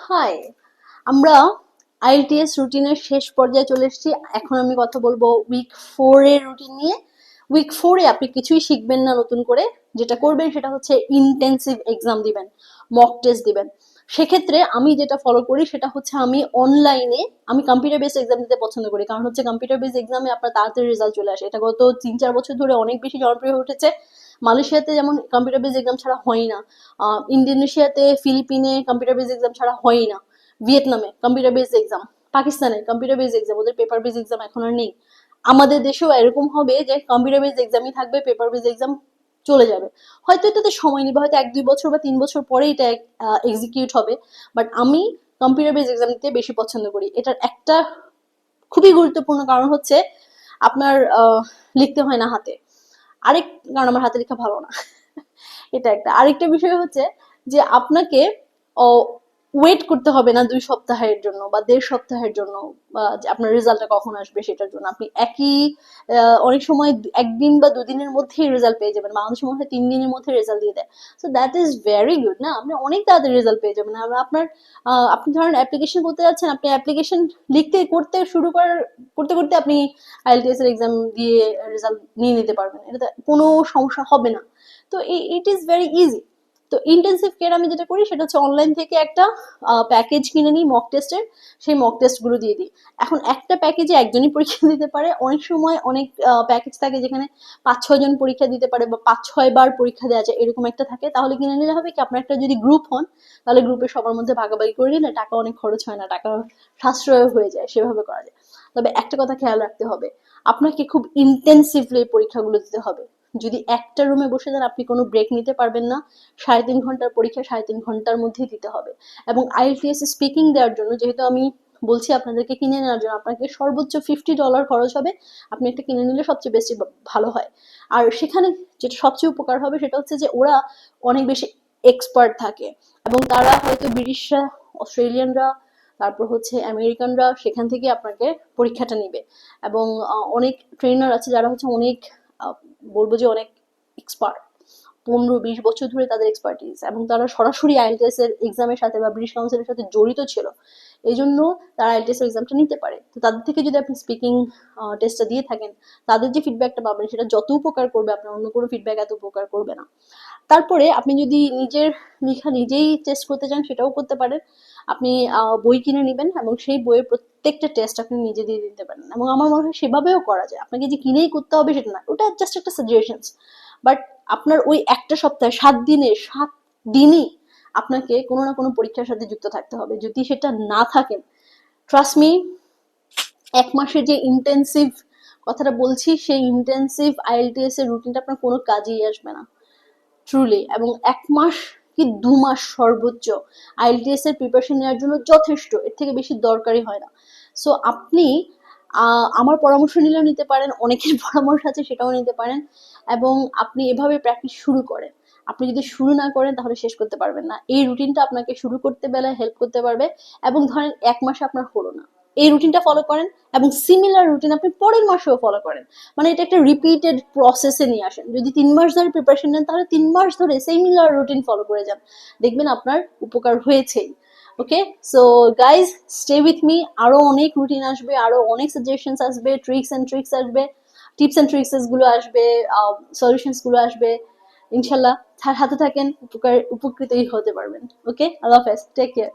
High, আমরা IELTS রুটিনের শেষ পর্যায়ে চলে এসেছি। এখন আমি কথা বলবো উইক 4 এর রুটিন নিয়ে। উইক 4 এ আপনি কিছুই শিখবেন না নতুন করে। যেটা করবেন সেটা হচ্ছে ইন্টেন্সিভ এক্সাম দিবেন, মক টেস্ট দিবেন। সেক্ষেত্রে আমি যেটা ফলো করি সেটা হচ্ছে আমি অনলাইনে আমি কম্পিউটার বেসড এক্সাম দিতে পছন্দ করি, কারণ হচ্ছে কম্পিউটার বেসড এক্সামে আপনার তাড়াতাড়ি রেজাল্ট চলে আসে। এটা গত 3-4 বছর ধরে অনেক বেশি জনপ্রিয় হয়ে উঠেছে। মালয়েশিয়াতে যেমন কম্পিউটার বেসড এক্সাম ছাড়া হয় না, ইন্দোনেশিয়াতে, ফিলিপিনে কম্পিউটার বেসড এক্সাম ছাড়া হয় না, ভিয়েতনামে কম্পিউটার বেসড এক্সাম, পাকিস্তানে কম্পিউটার বেসড এক্সাম, ওদের পেপার বেসড এক্সাম এখন আর নেই। আমাদের দেশেও এরকম হবে যে কম্পিউটার বেসড এক্সামই থাকবে, পেপার বেসড এক্সাম চলে যাবে। হয়তো এটাতে সময় নিবে, হয়তো 1-2 বছর বা 3 বছর পরে এটা এক্সিকিউট হবে। বাট আমি কম্পিউটার বেসড এক্সাম দিতে বেশি পছন্দ করি। এটার একটা খুবই গুরুত্বপূর্ণ কারণ হচ্ছে আপনার লিখতে হয় না হাতে। আরেক কারণ আমার হাতে লেখা ভালো না। এটা একটা। আরেকটা বিষয় হচ্ছে যে আপনাকে ওয়েট করতে হবে না 2 সপ্তাহের জন্য বা 1.5 সপ্তাহের জন্য, যে আপনার রেজাল্টটা কখন আসবে সেটার জন্য। আপনি একই অনেক সময় একদিন বা দুদিনের মধ্যেই রেজাল্ট পেয়ে যাবেন। বাংলাদেশের মধ্যে 3 দিনের মধ্যে রেজাল্ট দিয়ে দেয়। So that is very good না, আপনি অনেক তাড়াতাড়ি রেজাল্ট পেয়ে যাবেন। আর আপনার আপনি ধরেন অ্যাপ্লিকেশন করতে যাচ্ছেন, আপনি অ্যাপ্লিকেশন লিখতে করতে শুরু করার করতে করতে আপনি আইএলটিএস এর এক্সাম দিয়ে রেজাল্ট নিয়ে নিতে পারবেন। এটাতে কোনো সমস্যা হবে না। তো ইট ইজ ভেরি ইজি। তো ইন্টেন্সিভ কেয়ার আমি যেটা করি সেটা হচ্ছে অনলাইন থেকে একটা প্যাকেজ কিনে নিই মক টেস্টের, সেই মক টেস্টগুলো দিয়ে দিই। এখন একটা প্যাকেজে একজনই পরীক্ষা দিতে পারে, অনেক সময় অনেক প্যাকেজ থাকে যেখানে 5-6 জন পরীক্ষা দিতে পারে বা 5-6 বার পরীক্ষা দেওয়া যায়, এরকম একটা থাকে। তাহলে কিনে নিলে হবে কি, আপনার একটা যদি গ্রুপ হন তাহলে গ্রুপে সবার মধ্যে ভাগাভাগি করে নিলে টাকা অনেক খরচ হয় না, টাকা সাশ্রয় হয়ে যায়, সেভাবে করা যায়। তবে একটা কথা খেয়াল রাখতে হবে, আপনাকে খুব ইন্টেন্সিভলি পরীক্ষাগুলো দিতে হবে। যদি একটা রুমে বসে যান আপনি কোনো ব্রেক নিতে পারবেন না। 3.5 ঘন্টার পরীক্ষা 3.5 ঘন্টার মধ্যেই দিতে হবে। এবং আইএলটিএস স্পিকিং দেওয়ার জন্য, যেহেতু আমি বলছি আপনাদেরকে কিনে নেওয়ার জন্য, আপনাকে সর্বোচ্চ $50 খরচ হবে। আপনি একটা কিনে নিলে সবচেয়ে বেশি ভালো হয়। আর সেখানে যেটা সবচেয়ে উপকার হবে সেটা হচ্ছে যে ওরা অনেক বেশি এক্সপার্ট থাকে, এবং তারা হয়তো ব্রিটিশরা, অস্ট্রেলিয়ানরা, তারপর হচ্ছে আমেরিকানরা সেখান থেকে আপনাকে পরীক্ষাটা নিবে। এবং অনেক ট্রেনার আছে যারা হচ্ছে অনেক বলবো যে অনেক এক্সপার্ট, 15-20 বছর ধরে তাদের এক্সপার্টিস, এবং তারা সরাসরি আইএলটিএস এর এক্সামের সাথে বা ব্রিটিশ কাউন্সিলের সাথে জড়িত ছিল। এই জন্য তারা আইএলটিএস এর এক্সামটা নিতে পারে। তো তাদের থেকে যদি আপনি স্পিকিং টেস্টটা দিয়ে থাকেন, তাদের যে ফিডব্যাকটা পাবেন সেটা যত উপকার করবে আপনার অন্য কোনো ফিডব্যাক এত উপকার করবে না। তারপরে আপনি যদি নিজের লেখা নিজেই টেস্ট করতে চান সেটাও করতে পারেন। আপনি বই কিনে নেবেন এবং সেই বইয়ের প্রত্যেকটা টেস্ট আপনি নিজে দিয়ে দিতে পারেন, এবং আমার মনে হয় সেভাবেও করা যায়। আপনাকে যে কিনেই করতে হবে সেটা না, ওটা জাস্ট একটা সাজেশনস। বাট আপনার ওই একটা সপ্তাহে 7 দিনই আপনাকে কোনো না কোনো পরীক্ষার সাথে যুক্ত থাকতে হবে। যদি সেটা না থাকেন, ট্রাস্ট মি, 1 মাসের যে ইন্টেন্সিভ কথাটা বলছি সেই ইন্টেন্সিভ আইএলটিএস এর রুটিনটা আপনার কোনো কাজেই আসবে না, ট্রুলি। এবং 1 মাস কি 2 মাস সর্বোচ্চ আইএলটিএস এর প্রিপারেশন নেওয়ার জন্য যথেষ্ট, এর থেকে বেশি দরকারই হয় না। সো আপনি আমার পরামর্শ নিলেও নিতে পারেন, অনেকের পরামর্শ আছে সেটাও নিতে পারেন, এবং আপনি এভাবে প্র্যাকটিস শুরু করেন। আপনি যদি শুরু না করেন তাহলে শেষ করতে পারবেন না। এই রুটিনটা আপনাকে শুরু করতে বেলায় হেল্প করতে পারবে। এবং ধরেন 1 মাসে আপনার হলো না, এই রুটিনটা ফলো করেন এবং সিমিলার রুটিন আপনি পরের মাসেও ফলো করেন। মানে এটা একটা রিপিটেড প্রসেসে নিয়ে আসেন। যদি 3 মাস ধরে প্রিপারেশন নেন তাহলে 3 মাস ধরে সিমিলার রুটিন ফলো করে যান, দেখবেন আপনার উপকার হয়েছেই। Okay, so guys, stay with me. আরো অনেক রুটিন আসবে, আরো অনেক সাজেশনস আসবে, ট্রিক্স আসবে, টিপস এন্ড ট্রিক্স গুলো আসবে, সলিউশনস গুলো আসবে। ইনশাল্লাহ হাতে থাকেন, উপকৃতই হতে পারবেন। ওকে, আল্লাহ হাফেজ, টেক কেয়ার।